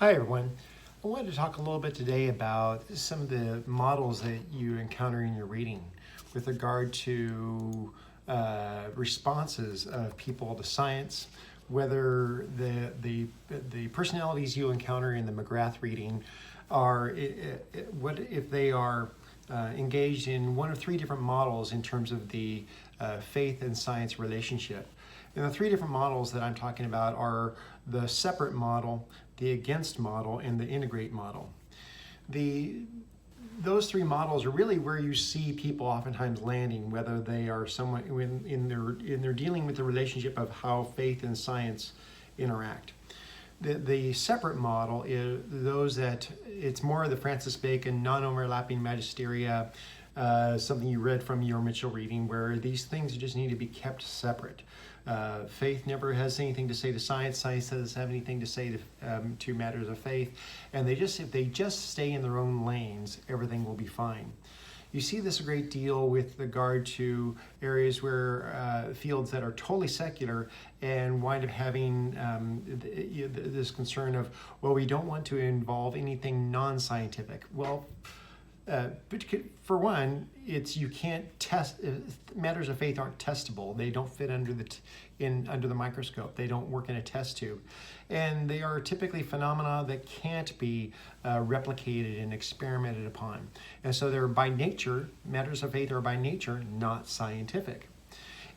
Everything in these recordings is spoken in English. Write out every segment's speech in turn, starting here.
Hi everyone. I wanted to talk a little bit today about some of the models that you encounter in your reading with regard to responses of people to science, whether the personalities you encounter in the McGrath reading are, what if they are engaged in one of three different models in terms of the faith and science relationship. And the three different models that I'm talking about are the separate model, the against model, and the integrate model. Those three models are really where you see people oftentimes landing, whether they are somewhat in their dealing with the relationship of how faith and science interact. The separate model is those that it's more of the Francis Bacon non-overlapping magisteria, something you read from your Mitchell reading, where these things just need to be kept separate. Faith never has anything to say to science. Science doesn't have anything to say to matters of faith. And if they just stay in their own lanes, everything will be fine. You see this a great deal with regard to areas where fields that are totally secular and wind up having this concern of, well, we don't want to involve anything non-scientific. Well, for one, you can't test. Matters of faith aren't testable. They don't fit under the microscope. They don't work in a test tube, and they are typically phenomena that can't be replicated and experimented upon. And so they're by nature, matters of faith are by nature not scientific.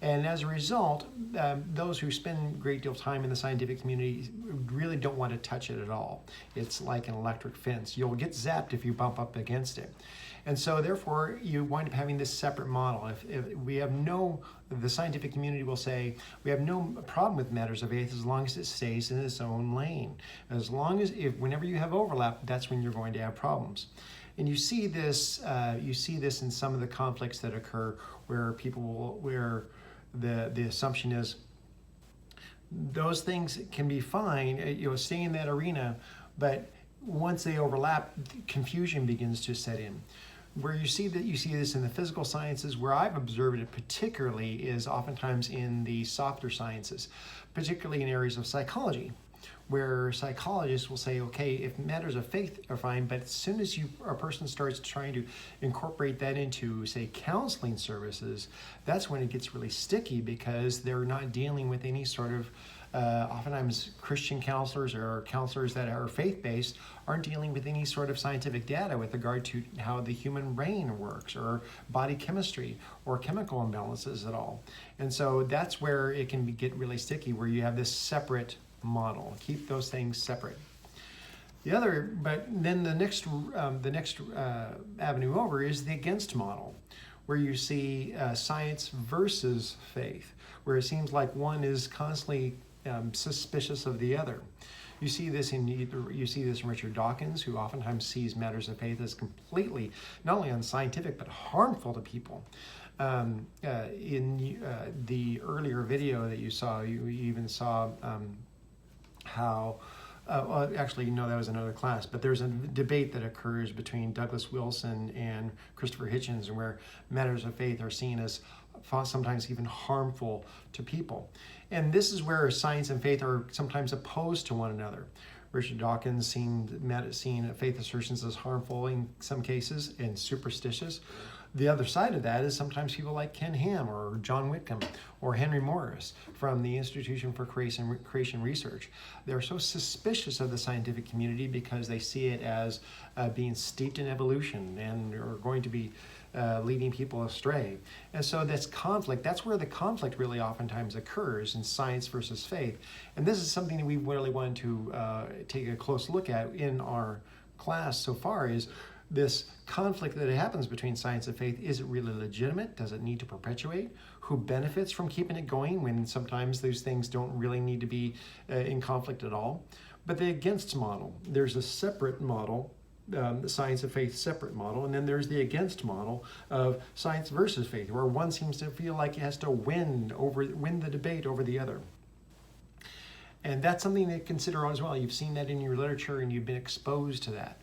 And as a result, those who spend a great deal of time in the scientific community really don't want to touch it at all. It's like an electric fence. You'll get zapped if you bump up against it. And so therefore, you wind up having this separate model. If we have the scientific community will say, we have no problem with matters of faith as long as it stays in its own lane. As long as, whenever you have overlap, that's when you're going to have problems. And you see this in some of the conflicts that occur where the assumption is those things can be fine, stay in that arena, but once they overlap, confusion begins to set in. Where you see this in the physical sciences, where I've observed it particularly is oftentimes in the softer sciences, particularly in areas of psychology, where psychologists will say, okay, if matters of faith are fine, but as soon as a person starts trying to incorporate that into, say, counseling services, that's when it gets really sticky because they're not dealing with any sort of, oftentimes Christian counselors or counselors that are faith-based aren't dealing with any sort of scientific data with regard to how the human brain works or body chemistry or chemical imbalances at all. And so that's where it can get really sticky, where you have this separate model. Keep those things separate. But then the next avenue over is the against model, where you see science versus faith, where it seems like one is constantly suspicious of the other. You see this in Richard Dawkins, who oftentimes sees matters of faith as completely not only unscientific but harmful to people. In the earlier video that you saw, you even saw how, actually, no, that was another class, but there's a debate that occurs between Douglas Wilson and Christopher Hitchens, where matters of faith are seen as sometimes even harmful to people. And this is where science and faith are sometimes opposed to one another. Richard Dawkins seen faith assertions as harmful in some cases and superstitious. The other side of that is sometimes people like Ken Ham or John Whitcomb or Henry Morris from the Institution for Creation Research. They're so suspicious of the scientific community because they see it as being steeped in evolution and are going to be leading people astray. And so that's where the conflict really oftentimes occurs in science versus faith. And this is something that we really wanted to take a close look at in our class so far, is this conflict that happens between science and faith. Is it really legitimate? Does it need to perpetuate? Who benefits from keeping it going when sometimes those things don't really need to be in conflict at all? But the against model, there's a separate model, the science of faith separate model, and then there's the against model of science versus faith, where one seems to feel like it has to win the debate over the other. And that's something to consider as well. You've seen that in your literature and you've been exposed to that.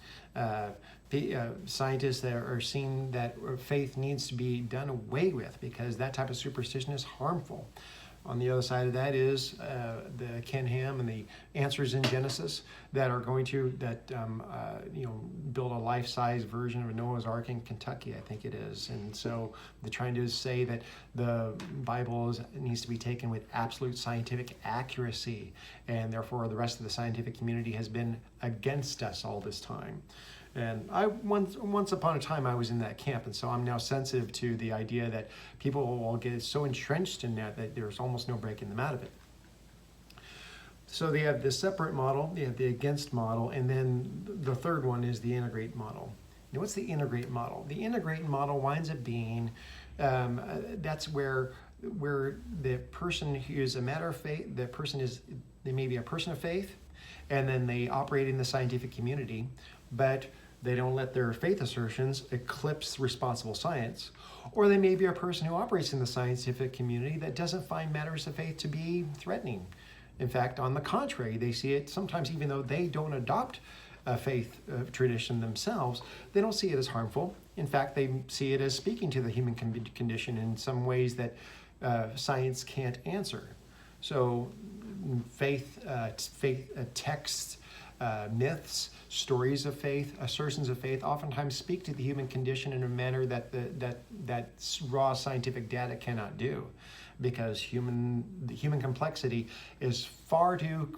Scientists that are seeing that faith needs to be done away with because that type of superstition is harmful. On the other side of that is the Ken Ham and the Answers in Genesis that are going to build a life-size version of Noah's Ark in Kentucky, I think it is. And so they're trying to say that the Bible needs to be taken with absolute scientific accuracy, and therefore the rest of the scientific community has been against us all this time. And once upon a time, I was in that camp, and so I'm now sensitive to the idea that people will get so entrenched in that there's almost no breaking them out of it. So they have the separate model, they have the against model, and then the third one is the integrate model. Now, what's the integrate model? The integrate model winds up being, that's where the person who is a matter of faith, they may be a person of faith, and then they operate in the scientific community, but they don't let their faith assertions eclipse responsible science. Or they may be a person who operates in the scientific community that doesn't find matters of faith to be threatening. In fact, on the contrary, they see it sometimes, even though they don't adopt a faith tradition themselves, they don't see it as harmful. In fact, they see it as speaking to the human condition in some ways that science can't answer. So faith texts, myths, stories of faith, assertions of faith oftentimes speak to the human condition in a manner that raw scientific data cannot do, because the human complexity is far too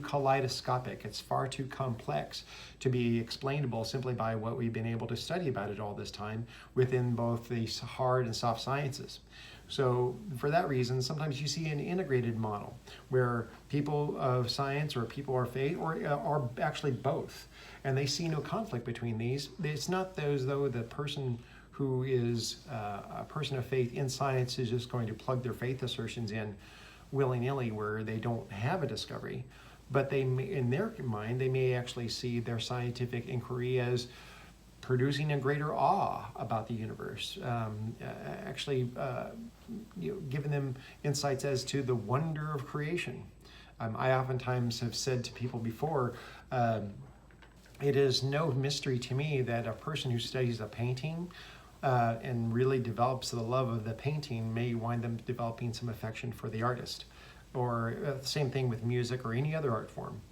kaleidoscopic. It's far too complex to be explainable simply by what we've been able to study about it all this time within both the hard and soft sciences. So for that reason, sometimes you see an integrated model where people of science or people of faith or are actually both, and they see no conflict between these. It's not as though the person who is a person of faith in science is just going to plug their faith assertions in willy-nilly where they don't have a discovery, but they may, in their mind, they may actually see their scientific inquiry as producing a greater awe about the universe, giving them insights as to the wonder of creation. I oftentimes have said to people before, it is no mystery to me that a person who studies a painting and really develops the love of the painting may wind up developing some affection for the artist, or the same thing with music or any other art form.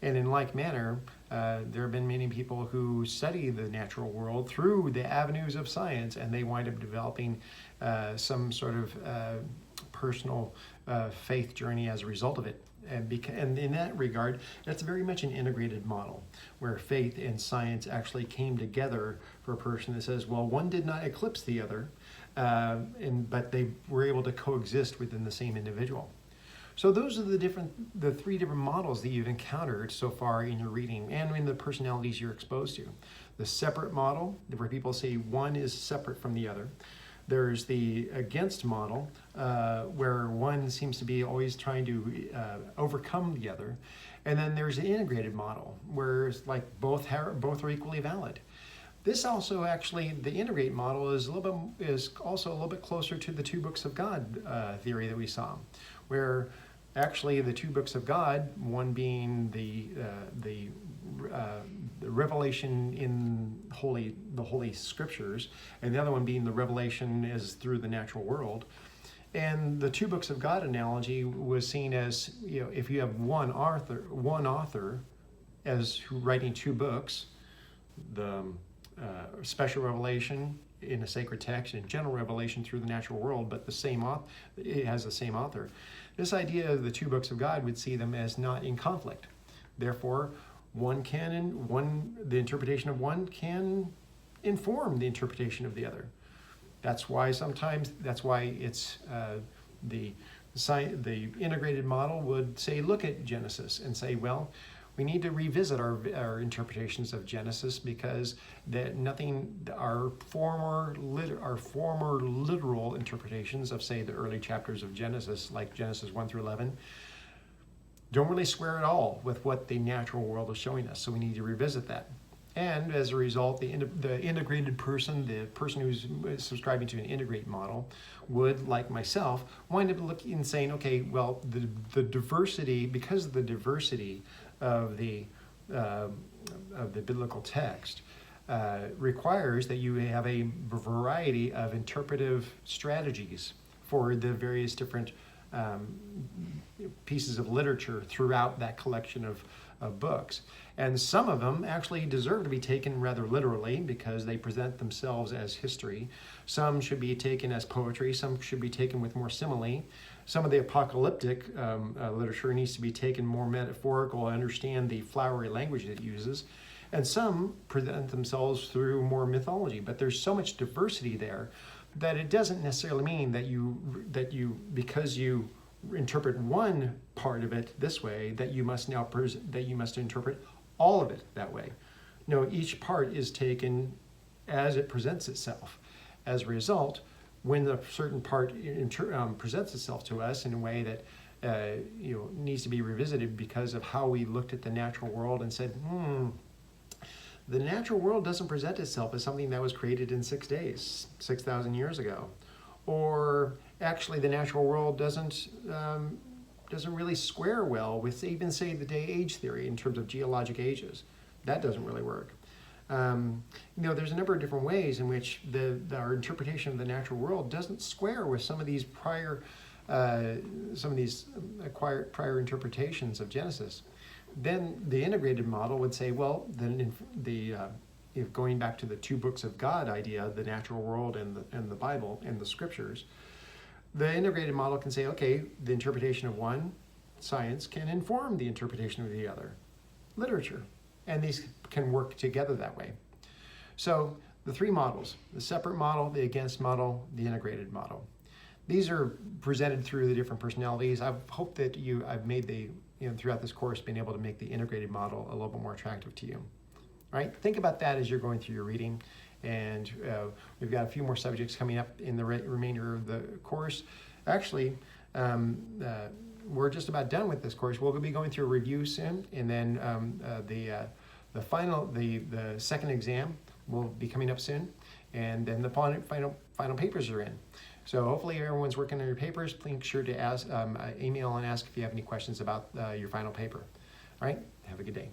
And in like manner, there have been many people who study the natural world through the avenues of science, and they wind up developing some sort of personal faith journey as a result of it. And in that regard, that's very much an integrated model, where faith and science actually came together for a person that says, well, one did not eclipse the other, but they were able to coexist within the same individual. So those are the three different models that you've encountered so far in your reading and in the personalities you're exposed to. The separate model, where people say one is separate from the other. There's the against model, where one seems to be always trying to overcome the other. And then there's the integrated model, where it's like both are equally valid. This also actually, the integrate model is also a little bit closer to the two books of God theory that we saw, where actually the two books of God, one being the revelation in the Holy Scriptures, and the other one being the revelation as through the natural world. And the two books of God analogy was seen as, if you have one author as writing two books, the special revelation in a sacred text and general revelation through the natural world, but it has the same author. This idea of the two books of God would see them as not in conflict. Therefore, the interpretation of one can inform the interpretation of the other. That's why it's the integrated model would say, look at Genesis and say, well, we need to revisit our interpretations of Genesis, because our former literal interpretations of, say, the early chapters of Genesis, like Genesis 1 through 11, don't really square at all with what the natural world is showing us. So we need to revisit that. And as a result, the integrated person, the person who's subscribing to an integrate model, would, like myself, wind up looking and saying, okay, well, the diversity, because of the diversity of the biblical text, requires that you have a variety of interpretive strategies for the various different pieces of literature throughout that collection of books. And some of them actually deserve to be taken rather literally because they present themselves as history. Some should be taken as poetry. Some should be taken with more simile. Some of the apocalyptic literature needs to be taken more metaphorical and understand the flowery language it uses. And some present themselves through more mythology. But there's so much diversity there that it doesn't necessarily mean that because you interpret one part of it this way, that you must interpret all of it that way. No, each part is taken as it presents itself. As a result, when a certain part presents itself to us in a way that needs to be revisited because of how we looked at the natural world and said, the natural world doesn't present itself as something that was created in 6 days, 6,000 years ago. Or actually the natural world doesn't really square well with even, say, the day-age theory in terms of geologic ages. That doesn't really work. There's a number of different ways in which our interpretation of the natural world doesn't square with some of these prior interpretations of Genesis. Then the integrated model would say, well, then if going back to the two books of God idea, the natural world and the Bible and the scriptures, the integrated model can say, okay, the interpretation of one, science, can inform the interpretation of the other, literature. And these can work together that way. So the three models, the separate model, the against model, the integrated model. These are presented through the different personalities. I hope that I've made throughout this course, been able to make the integrated model a little bit more attractive to you. All right, think about that as you're going through your reading. And we've got a few more subjects coming up in the remainder of the course. Actually, we're just about done with this course. We'll be going through a review soon, and then the second exam will be coming up soon, and then the final papers are in. So hopefully everyone's working on your papers. Please make sure to email and ask if you have any questions about your final paper. All right, have a good day.